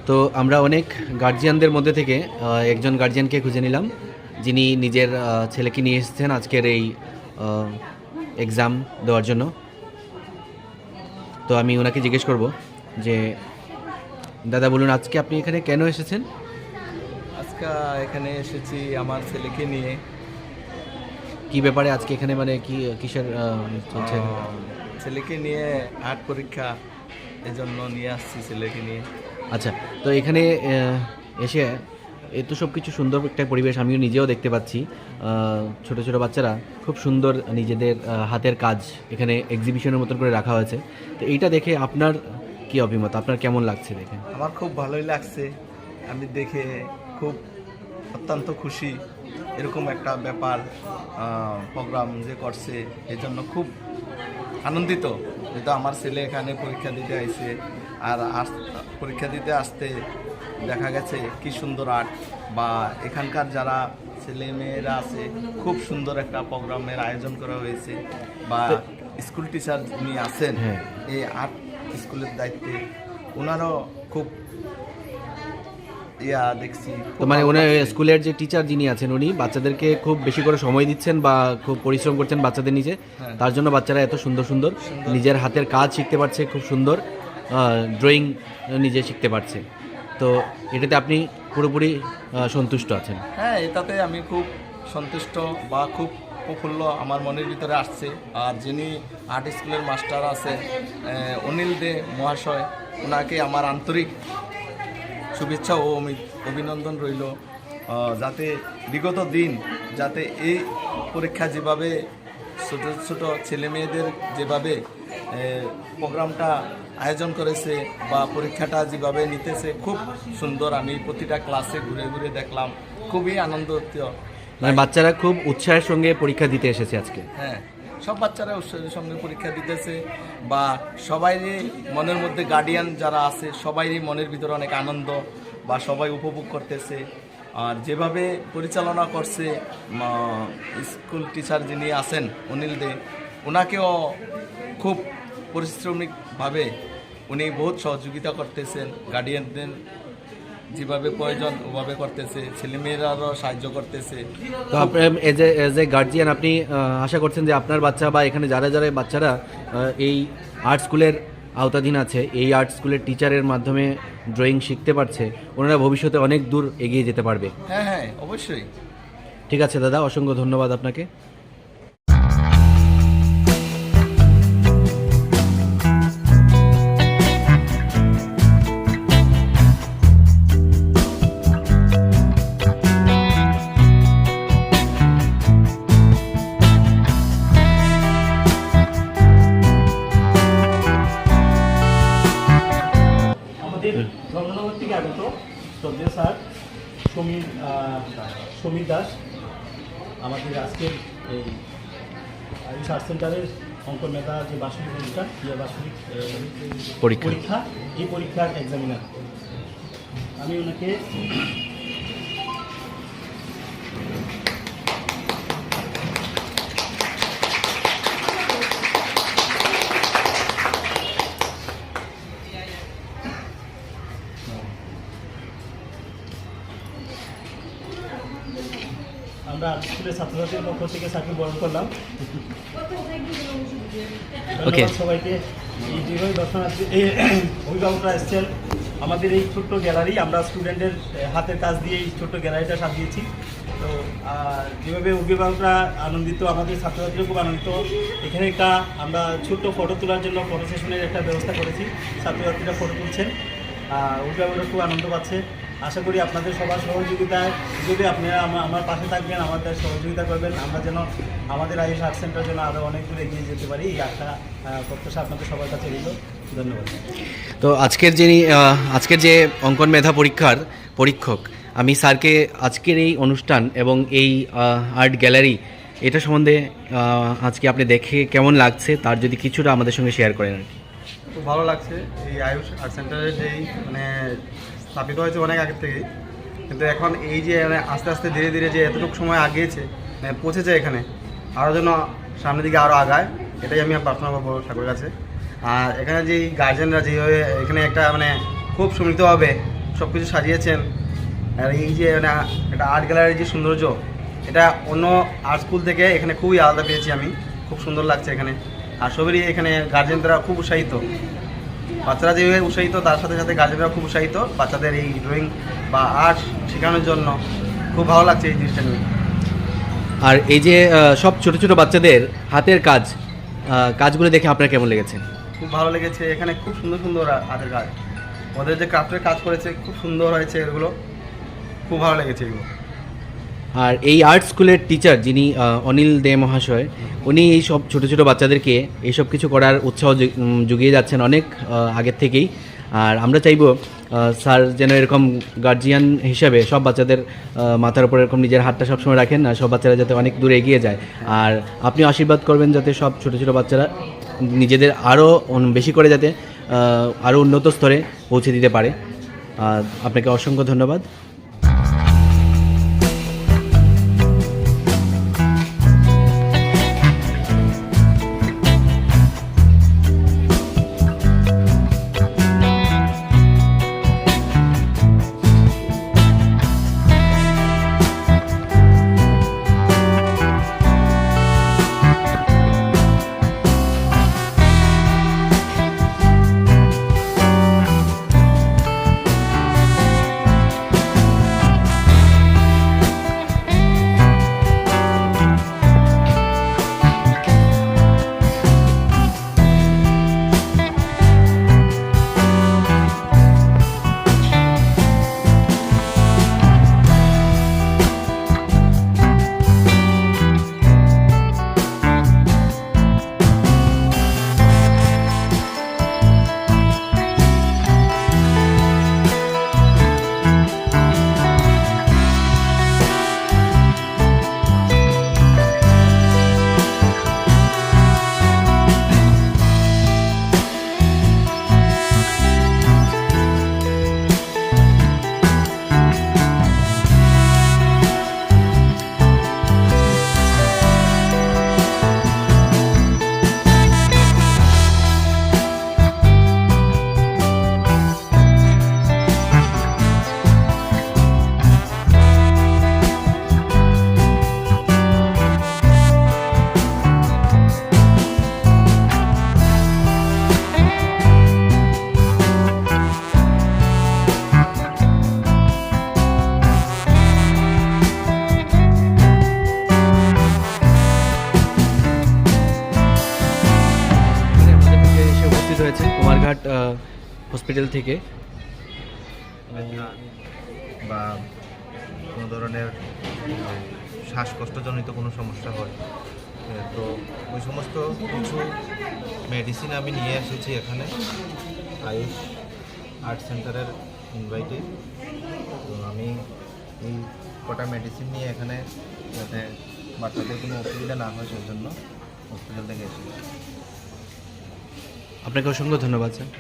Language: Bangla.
তো আমরা অনেক গার্জিয়ানদের মধ্যে থেকে একজন গার্জিয়ানকে খুঁজে নিলাম, যিনি নিজের ছেলেকে নিয়ে এসেছেন আজকের এই এক্সাম দেওয়ার জন্য। তো আমি ওনাকে জিজ্ঞেস করব যে দাদা বলুন, আজকে আপনি এখানে কেন এসেছেন? আজকে এখানে এসেছি আমার ছেলেকে নিয়ে। কি ব্যাপারে আজকে এখানে, মানে কি কিসের চলছে? ছেলেকে নিয়ে আর্ট পরীক্ষা, এজন্য নিয়ে আসছি ছেলেকে নিয়ে। আচ্ছা, তো এখানে এসে এত সব কিছু সুন্দর একটা পরিবেশ আমিও নিজেও দেখতে পাচ্ছি। ছোট ছোট বাচ্চারা খুব সুন্দর নিজেদের হাতের কাজ এখানে এক্সিবিশনের মতন করে রাখা হয়েছে। তো এইটা দেখে আপনার কি অভিমত, আপনার কেমন লাগছে দেখে? আমার খুব ভালোই লাগছে, আমি দেখে খুব অত্যন্ত খুশি। এরকম একটা ব্যাপার প্রোগ্রাম যে করছে, এজন্য খুব আনন্দিত। যেহেতু আমার ছেলে এখানে পরীক্ষা দিতে আইছে, আর পরীক্ষা দিতে আসতে দেখা গেছে কি সুন্দর আর্ট, বা এখানকার যারা ছেলে মেয়েরা আছে খুব সুন্দর একটা প্রোগ্রামের আয়োজন করা হয়েছে, বা স্কুল টিচার যিনি আছেন এই আর্ট স্কুলের দায়িত্বে, ওনারও খুব দেখছি। তো মানে উনি স্কুলের যে টিচার যিনি আছেন, উনি বাচ্চাদেরকে খুব বেশি করে সময় দিচ্ছেন বা খুব পরিশ্রম করছেন বাচ্চাদের নিচে, তার জন্য বাচ্চারা এত সুন্দর সুন্দর নিজের হাতের কাজ শিখতে পারছে, খুব সুন্দর ড্রয়িং নিজে শিখতে পারছে। তো এটাতে আপনি পুরোপুরি সন্তুষ্ট আছেন? হ্যাঁ, এটাতে আমি খুব সন্তুষ্ট বা খুব প্রফুল্ল আমার মনের ভিতরে আসছে। আর যিনি আর্ট স্কুলের মাস্টার আছে অনিল দে মহাশয়, ওনাকে আমার আন্তরিক শুভেচ্ছা ও অভিনন্দন রইল, যাতে বিগত দিন যাতে এই পরীক্ষা যেভাবে ছোট ছোট ছেলে মেয়েদের যেভাবে প্রোগ্রামটা আয়োজন করেছে বা পরীক্ষাটা যেভাবে নিতেছে খুব সুন্দর। আমি প্রতিটা ক্লাসে ঘুরে ঘুরে দেখলাম, খুবই আনন্দিত। মানে বাচ্চারা খুব উৎসাহের সঙ্গে পরীক্ষা দিতে এসেছে আজকে। হ্যাঁ, সব বাচ্চারা উৎসাহের সঙ্গে পরীক্ষা দিতেছে, বা সবাইরই মনের মধ্যে, গার্ডিয়ান যারা আছে সবাইরই মনের ভিতরে অনেক আনন্দ, বা সবাই উপভোগ করতেছে। আর যেভাবে পরিচালনা করছে স্কুল টিচার যিনি আছেন অনিল দে, ওনাকেও খুব পরিশ্রমিকভাবে উনি বহুত সহযোগিতা করতেছেন, গার্ডিয়ানদের যেভাবে প্রয়োজন ওভাবে করতেছে, ছেলেমেয়েরাও সাহায্য করতেছে। তো আপনি এজ এ গার্জিয়ান আপনি আশা করছেন যে আপনার বাচ্চা বা এখানে যারা যারা বাচ্চারা এই আর্ট স্কুলের আওতাধীন আছে, এই আর্ট স্কুলের টিচারের মাধ্যমে ড্রয়িং শিখতে পারছে, ওনারা ভবিষ্যতে অনেক দূর এগিয়ে যেতে পারবে? হ্যাঁ হ্যাঁ, অবশ্যই। ঠিক আছে দাদা, অসংখ্য ধন্যবাদ আপনাকে। ধর্মনগর থেকে আগত শ্রদ্ধেয় স্যার সমীর দাস আমাদের আজকের এই আয়ুষ আর্ট সেন্টারের অঙ্কন মেধা যে বার্ষিক অনুষ্ঠান, বার্ষিক পরীক্ষা, এই পরীক্ষার এক্সামিনার। আমি ওনাকে আমরা স্কুলের ছাত্রছাত্রীর পক্ষ থেকে সার্টিফিকেট বরণ করলাম। ধন্যবাদ সবাইকে। এই যেভাবে দর্শনার্থী অভিভাবকরা এসছেন, আমাদের এই ছোট্ট গ্যালারি, আমরা স্টুডেন্টের হাতের কাজ দিয়ে এই ছোট্ট গ্যালারিটা সাজিয়েছি। তো যেভাবে অভিভাবকরা আনন্দিত, আমাদের ছাত্রছাত্রীরা খুব আনন্দিত। এখানে একটা আমরা ছোট্ট ফটো তোলার জন্য ফটো সেশনের একটা ব্যবস্থা করেছি, ছাত্রছাত্রীরা ফটো তুলছেন, অভিভাবকরা খুব আনন্দ পাচ্ছে। আশা করি আপনাদের সবার সহযোগিতায় যদি আপনারা আমার পাশে থাকবেন, আমাদের সহযোগিতা করবেন, আমরা যেন আমাদের আয়ুষ আর্ট সেন্টার যেন আরও অনেক দূর এগিয়ে যেতে পারি, এই একটা প্রত্যাশা আপনাদের সবার কাছে রইল। ধন্যবাদ। তো আজকের যে অঙ্কন মেধা পরীক্ষার পরীক্ষক, আমি স্যারকে আজকের এই অনুষ্ঠান এবং এই আর্ট গ্যালারি এটা সম্বন্ধে আজকে আপনি দেখে কেমন লাগছে তার যদি কিছুটা আমাদের সঙ্গে শেয়ার করেন। আর কি খুব ভালো লাগছে। এই আয়ুষ আর্ট সেন্টারের যেই মানে স্থাপিত হয়েছে অনেক আগের থেকেই, কিন্তু এখন এই যে আস্তে আস্তে ধীরে ধীরে যে এতটুকু সময় আগিয়েছে, পৌঁছেছে এখানে, আরও যেন সামনের দিকে আরও আগায়, এটাই আমি প্রার্থনা করবো ঠাকুরের কাছে। আর এখানে যেই গার্জেনরা যেভাবে এখানে একটা মানে খুব সুমিতভাবে সব কিছু সাজিয়েছেন। আর এই যে মানে একটা আর্ট গ্যালারির যে সৌন্দর্য, এটা অন্য আর্ট স্কুল থেকে এখানে খুবই আলাদা পেয়েছি আমি। খুব সুন্দর লাগছে এখানে। আর সবেরই এখানে গার্জেনরা খুব উৎসাহিত, বাচ্চারা যেভাবে উৎসাহিত তার সাথে সাথে গার্জেনরা খুব উৎসাহিত বাচ্চাদের এই ড্রয়িং বা আর্ট শেখানোর জন্য। খুব ভালো লাগছে এই জিনিসটা নিয়ে। আর এই যে সব ছোট ছোট বাচ্চাদের হাতের কাজ, কাজগুলো দেখে আপনার কেমন লেগেছে? খুব ভালো লেগেছে। এখানে খুব সুন্দর সুন্দর হাতের কাজ, ওদের যে ক্রাফটের কাজ করেছে খুব সুন্দর হয়েছে, এগুলো খুব ভালো লেগেছে এগুলো। আর এই আর্ট স্কুলের টিচার যিনি অনিল দে মহাশয়, উনি এই সব ছোটো ছোটো বাচ্চাদেরকে এইসব কিছু করার উৎসাহ জুগিয়ে যাচ্ছেন অনেক আগের থেকেই। আর আমরা চাইব স্যার যেন এরকম গার্জিয়ান হিসেবে সব বাচ্চাদের মাথার উপর এরকম নিজের হাতটা সবসময় রাখেন, আর সব বাচ্চারা যাতে অনেক দূরে এগিয়ে যায়। আর আপনি আশীর্বাদ করবেন যাতে সব ছোটো ছোটো বাচ্চারা নিজেদের আরও বেশি করে যাতে আরও উন্নত স্তরে পৌঁছে দিতে পারে। আপনাকে অসংখ্য ধন্যবাদ। হয়েছে কুমারঘাট হসপিটাল থেকে। বা কোনো ধরনের শ্বাসকষ্টজনিত কোনো সমস্যা হয়, তো ওই সমস্ত কিছু মেডিসিন আমি নিয়ে এসেছি এখানে আয়ুষ আর্ট সেন্টারের ইনভাইটে। তো আমি এই কটা মেডিসিন নিয়ে এখানে যাতে বাচ্চাদের কোনো অসুবিধা না হয় সেই জন্য হসপিটাল থেকে এসেছি। আপনাকে অসংখ্য ধন্যবাদ স্যার।